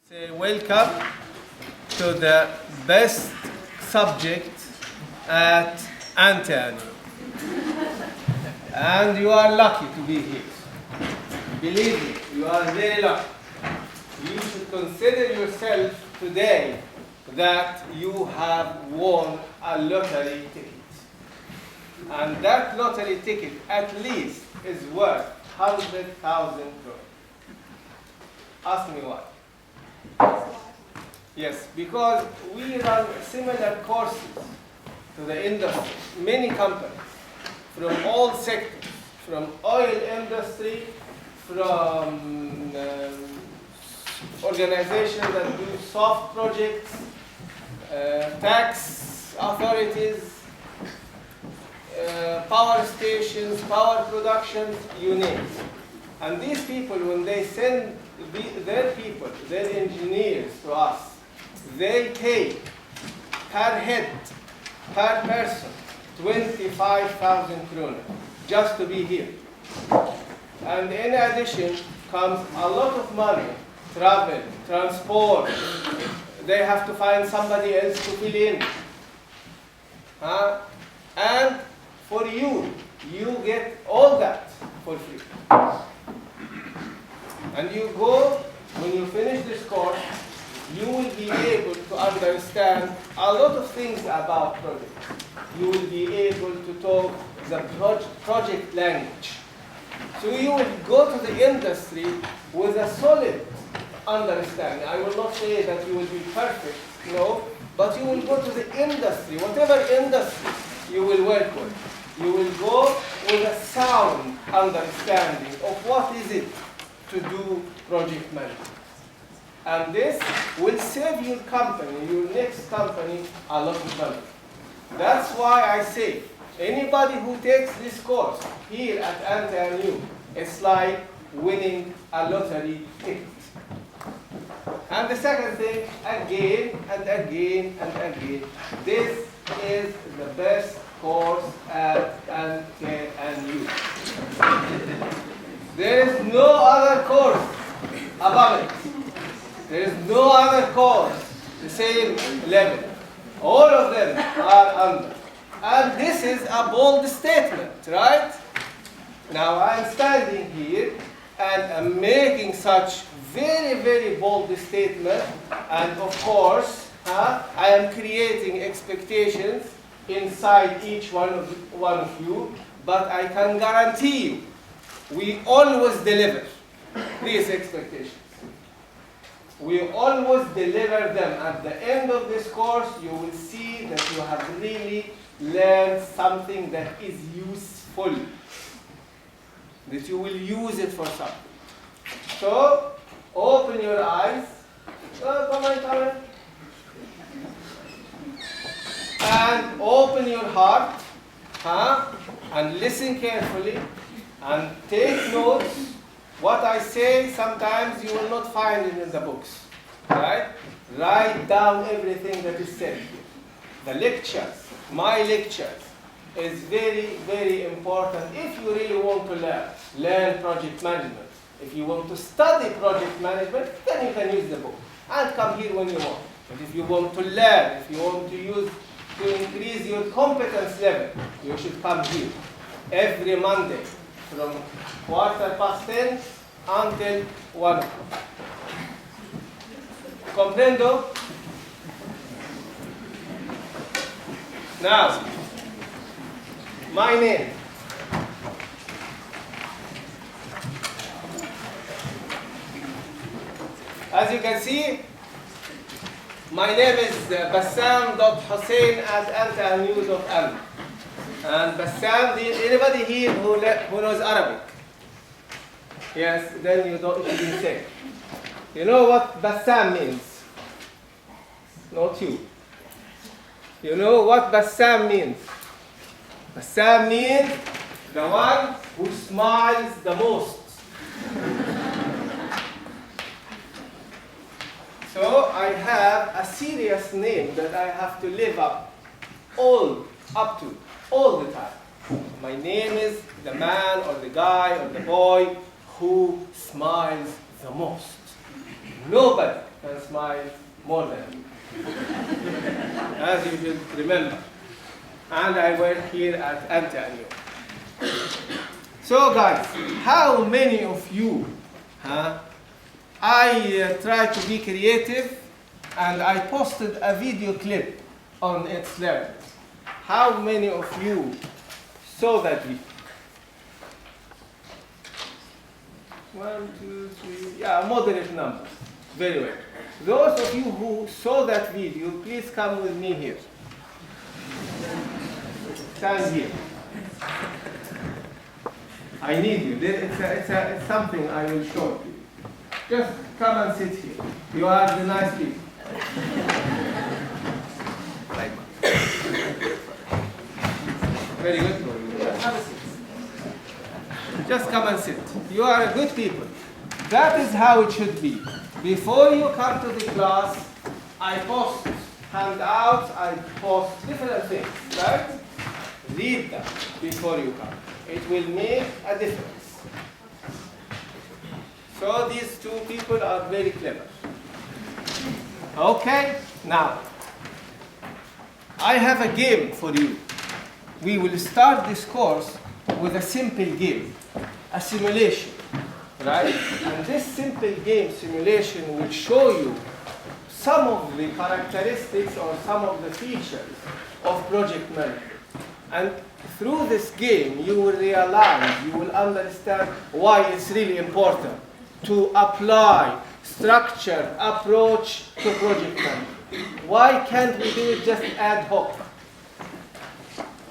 Say welcome to the best subject at Antony. And you are lucky to be here. Believe me, you are very lucky. You should consider yourself today that you have won a lottery ticket. And that lottery ticket at least is worth 100,000 crores. Ask me why. Yes, because we run similar courses to the industry, many companies from all sectors, from oil industry, from organizations that do soft projects, tax authorities, power stations, power productions, you name it. And these people, when they send their people, their engineers to us, they pay per head, per person, 25,000 kroner just to be here. And in addition comes a lot of money, travel, transport. They have to find somebody else to fill in. And for you, you get all that for free. And you go, when you finish this course, you will be able to understand a lot of things about projects. You will be able to talk the project language. So you will go to the industry with a solid understanding. I will not say that you will be perfect, no, but you will go to the industry, whatever industry you will work with. You will go with a sound understanding of what is it to do project management. And this will save your company, your next company, a lot of money. That's why I say, anybody who takes this course here at ANTNU, it's like winning a lottery ticket. And the second thing, again and again and again, this is the best course at ANTNU. There is no other course above it. There is no other course the same level. All of them are under. And this is a bold statement, right? Now I'm standing here and I'm making such very, very bold statement. And of course, I am creating expectations inside each one of you. But I can guarantee you, we always deliver these expectations. We always deliver them. At the end of this course, you will see that you have really learned something that is useful, that you will use it for something. So, open your eyes. Come on. And open your heart, and listen carefully, and take notes. What I say, sometimes you will not find it in the books, right? Write down everything that is said here. The lectures, my lectures, is very, very important if you really want to learn project management. If you want to study project management, then you can use the book and come here when you want. But if you want to learn, if you want to increase your competence level, you should come here every Monday from 10:15 until 1 o'clock. Comprendo? Now, my name. As you can see, my name is Bassam.Hussein@antnu.m. And Bassam, anybody here who knows Arabic? Yes, then you shouldn't say. You know what Bassam means? Not you. You know what Bassam means? Bassam means the one who smiles the most. So I have a serious name that I have to live up to all the time. My name is the man or the guy or the boy who smiles the most. Nobody can smile more than you. As you should remember. And I work here at Antonio. So guys, how many of you, I tried to be creative and I posted a video clip on its learners. How many of you saw that video? 1, 2, 3, yeah, moderate numbers. Very well. Those of you who saw that video, please come with me here. Stand here. I need you. It's something I will show you. Just come and sit here. You are the nice people. Very good for you. Have a seat. Just come and sit. You are good people. That is how it should be. Before you come to the class, I post handouts, I post different things, right? Read them before you come. It will make a difference. So these two people are very clever. Okay, now, I have a game for you. We will start this course with a simple game, a simulation, right? And this simple game simulation will show you some of the characteristics or some of the features of project management. And through this game, you will realize, you will understand why it's really important to apply structured approach to project management. Why can't we do it just ad hoc?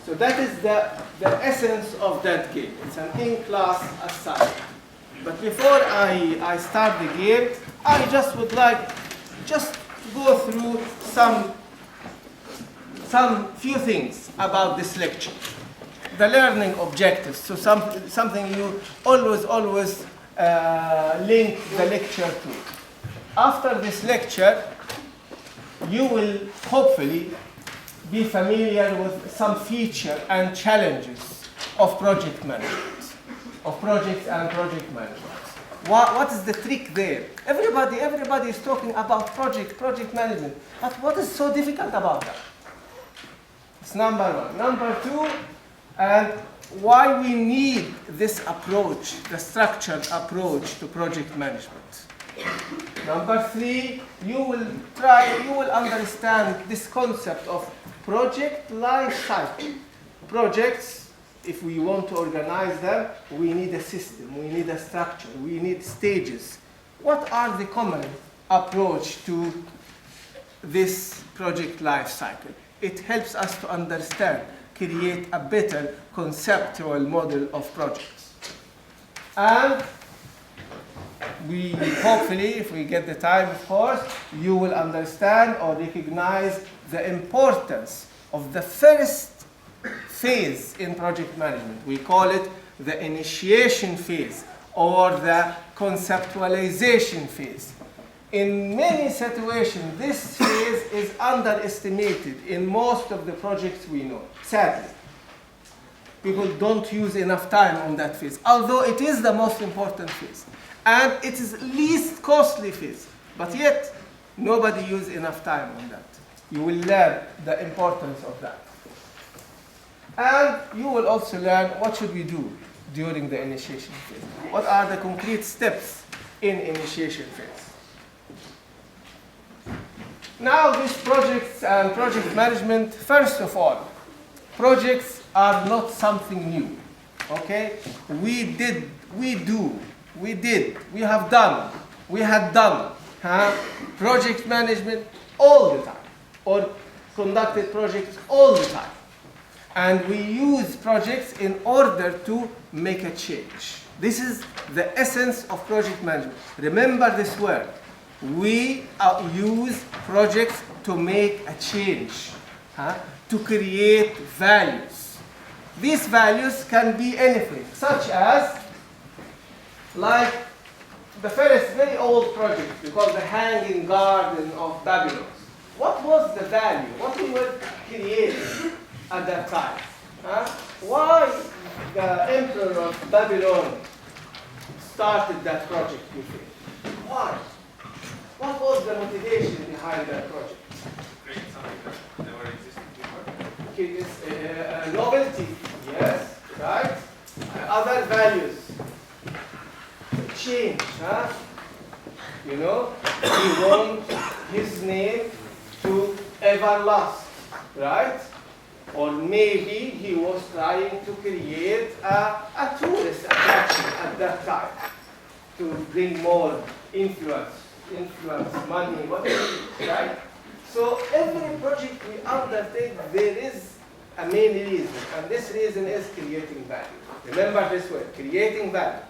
So that is the essence of that game. It's an in-class assignment. But before I start the game, I just would like just go through some few things about this lecture. The learning objectives, so something you always link the lecture to. After this lecture, you will hopefully be familiar with some features and challenges of project management, of projects and project management. What is the trick there? Everybody is talking about project management, but what is so difficult about that? It's number one. Number two, and why we need this approach, the structured approach to project management. Number three, you will understand this concept of project life cycle. Projects, if we want to organize them, we need a system, we need a structure, we need stages. What are the common approach to this project life cycle? It helps us to understand, create a better conceptual model of projects. And we hopefully, if we get the time, of course, you will understand or recognize the importance of the first phase in project management. We call it the initiation phase or the conceptualization phase. In many situations, this phase is underestimated in most of the projects we know, sadly. People don't use enough time on that phase, although it is the most important phase. And it is least costly phase, but yet nobody uses enough time on that. You will learn the importance of that. And you will also learn what should we do during the initiation phase. What are the concrete steps in initiation phase? Now, these projects and project management, first of all, projects are not something new, okay? We had done project management all the time, or conducted projects all the time. And we use projects in order to make a change. This is the essence of project management. Remember this word. We use projects to make a change, to create values. These values can be anything, such as, like the first very old project, we call the Hanging Garden of Babylon. What was the value? What we were creating at that time? Why the emperor of Babylon started that project with it? Why? What was the motivation behind that project? Create something that never existed before. Okay, this novelty, yes, right? Other values. Change, huh? You know, he wants his name to everlast, right? Or maybe he was trying to create a tourist attraction at that time to bring more influence, money, whatever, right? So every project we undertake, there is a main reason, and this reason is creating value. Remember this word, creating value.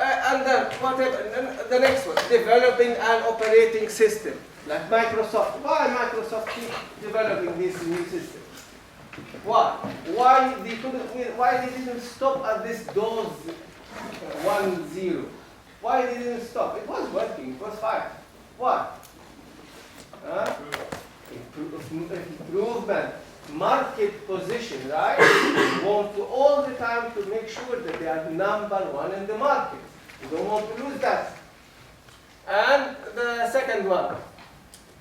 And then whatever, the next one, developing an operating system, like Microsoft. Why Microsoft keep developing these new systems? Why? Why they didn't stop at this DOS 1.0? Why they didn't stop? It was working, it was fine. Why? Improvement, market position, right? You want to all the time to make sure that they are number one in the market. You don't want to lose that. And the second one,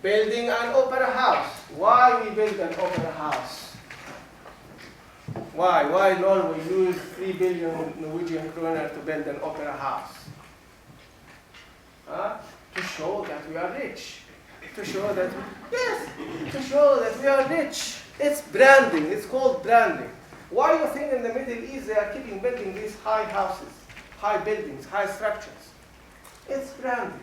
building an opera house. Why we build an opera house? Why? Why Norway use 3 billion Norwegian kroner to build an opera house? To show that we are rich. To show that, yes, to show that we are rich. It's branding, it's called branding. Why do you think in the Middle East they are keeping building these high houses, high buildings, high structures? It's branding.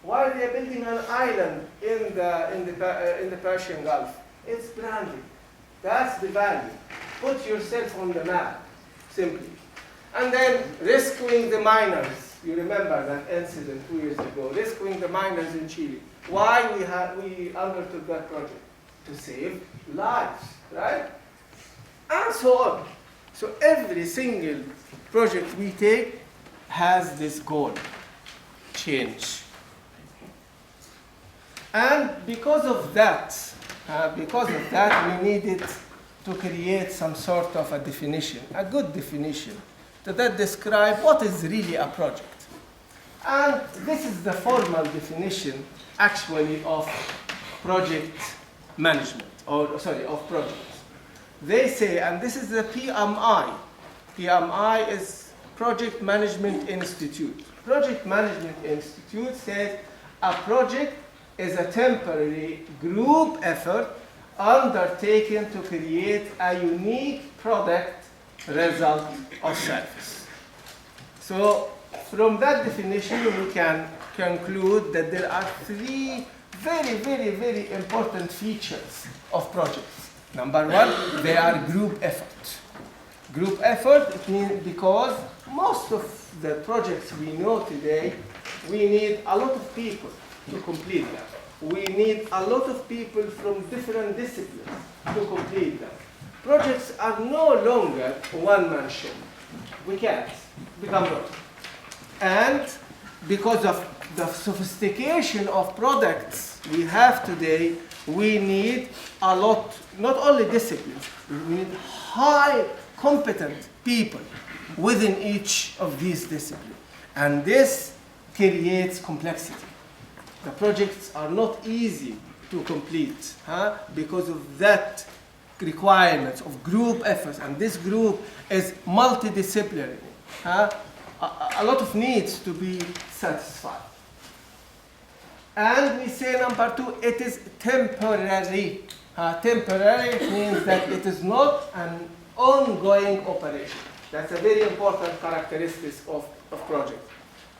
Why they are building an island in the Persian Gulf? It's branding. That's the value. Put yourself on the map, simply. And then rescuing the miners. You remember that incident 2 years ago, rescuing the miners in Chile. Why we undertook that project? To save lives, right? And so on. So every single project we take has this goal, change. And because of that, we needed to create some sort of a definition, a good definition, that describe what is really a project. And this is the formal definition, actually, of project management, of projects. They say, and this is the PMI. PMI is Project Management Institute. Project Management Institute says a project is a temporary group effort undertaken to create a unique product, result, or service. So from that definition, we can conclude that there are 3 very, very, very important features of projects. Number 1, they are group effort. Group effort, it means because most of the projects we know today, we need a lot of people to complete them. We need a lot of people from different disciplines to complete them. Projects are no longer one-man show. We can't become projects. And because of the sophistication of products we have today, we need a lot, not only disciplines, we need high competent people within each of these disciplines. And this creates complexity. The projects are not easy to complete because of that requirements of group efforts, and this group is multidisciplinary. A lot of needs to be satisfied. And we say number 2, it is temporary. Temporary means that it is not an ongoing operation. That's a very important characteristic of project.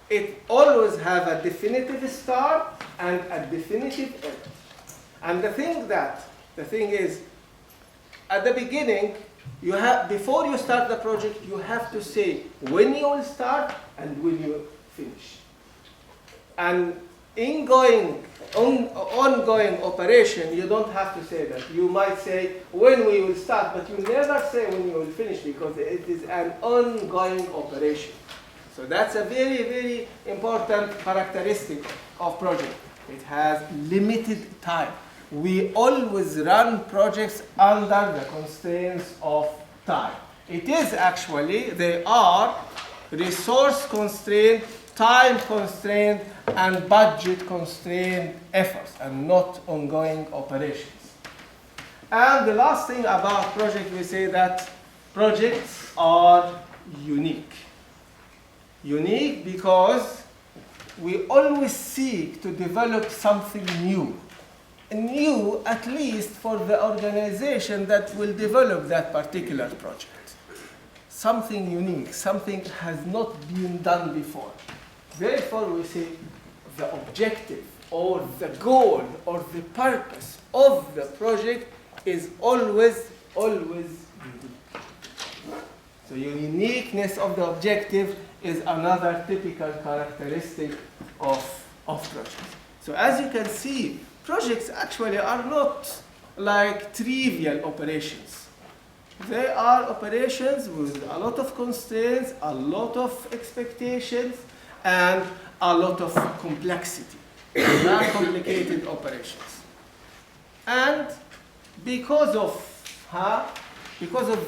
It always have a definitive start and a definitive end. And the thing is, at the beginning, before you start the project, you have to say when you will start and when you finish. And ongoing operation, you don't have to say that. You might say when we will start, but you never say when you will finish because it is an ongoing operation. So that's a very, very important characteristic of project. It has limited time. We always run projects under the constraints of time. It is actually, they are resource constrained, time constrained, and budget-constrained efforts and not ongoing operations. And the last thing about project, we say that projects are unique. Unique because we always seek to develop something new. New, at least for the organization that will develop that particular project. Something unique, something has not been done before. Therefore, we say the objective or the goal or the purpose of the project is always unique. So uniqueness of the objective is another typical characteristic of projects. So as you can see, projects actually are not like trivial operations. They are operations with a lot of constraints, a lot of expectations, and a lot of complexity. They are complicated operations. And because of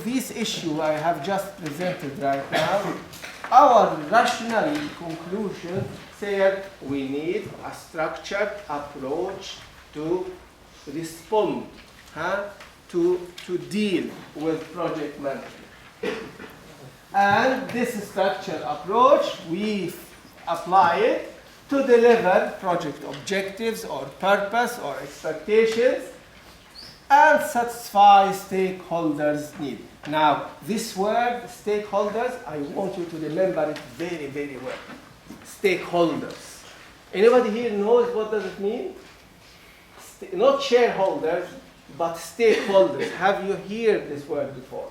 this issue I have just presented right now, our rational conclusion said we need a structured approach to respond, to deal with project management. And this structured approach, we apply it to deliver project objectives or purpose or expectations and satisfy stakeholders' needs. Now, this word, stakeholders, I want you to remember it very, very well. Stakeholders. Anybody here knows what does it mean? Not shareholders, but stakeholders. Have you heard this word before?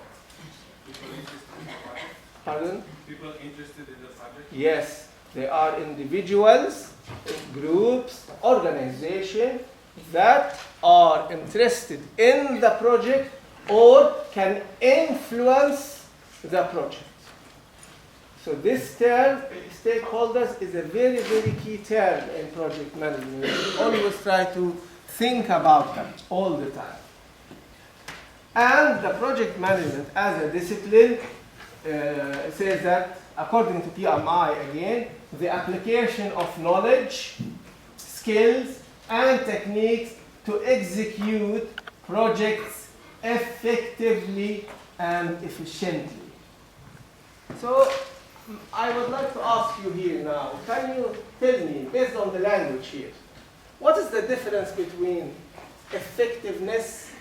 People interested in the project? Pardon? People interested in the project? Yes, they are individuals, groups, organizations that are interested in the project or can influence the project. So this term, stakeholders, is a very, very key term in project management. We always try to think about them all the time. And the project management as a discipline says that, according to PMI again, the application of knowledge, skills, and techniques to execute projects effectively and efficiently. So I would like to ask you here now, can you tell me, based on the language here, what is the difference between effectiveness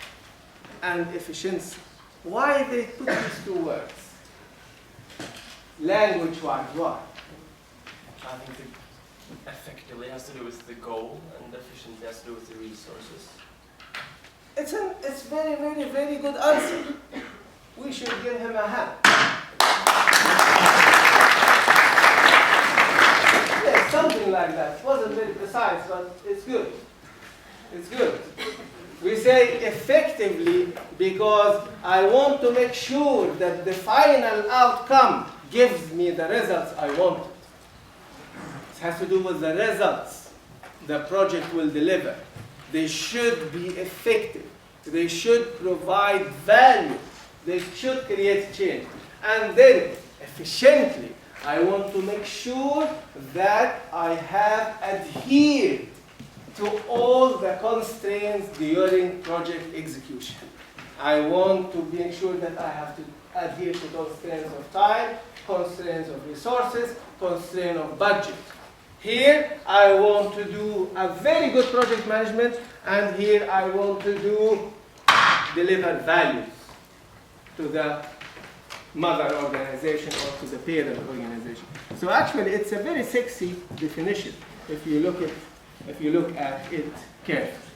and efficiency? Why they put these two words? Language-wise, why? I think the effectively has to do with the goal and efficiently has to do with the resources. It's very, very, very good answer. We should give him a hand. Yes, something like that. It wasn't very precise, but it's good. It's good. We say effectively because I want to make sure that the final outcome gives me the results I wanted. It has to do with the results the project will deliver. They should be effective. They should provide value. They should create change. And then, efficiently, I want to make sure that I have adhered to all the constraints during project execution. I want to make sure that I have to adhere to constraints of time, constraints of resources, constraints of budget. Here, I want to do a very good project management, and here I want to deliver values to the mother organization or to the parent organization. So actually, it's a very sexy definition if you look at it carefully.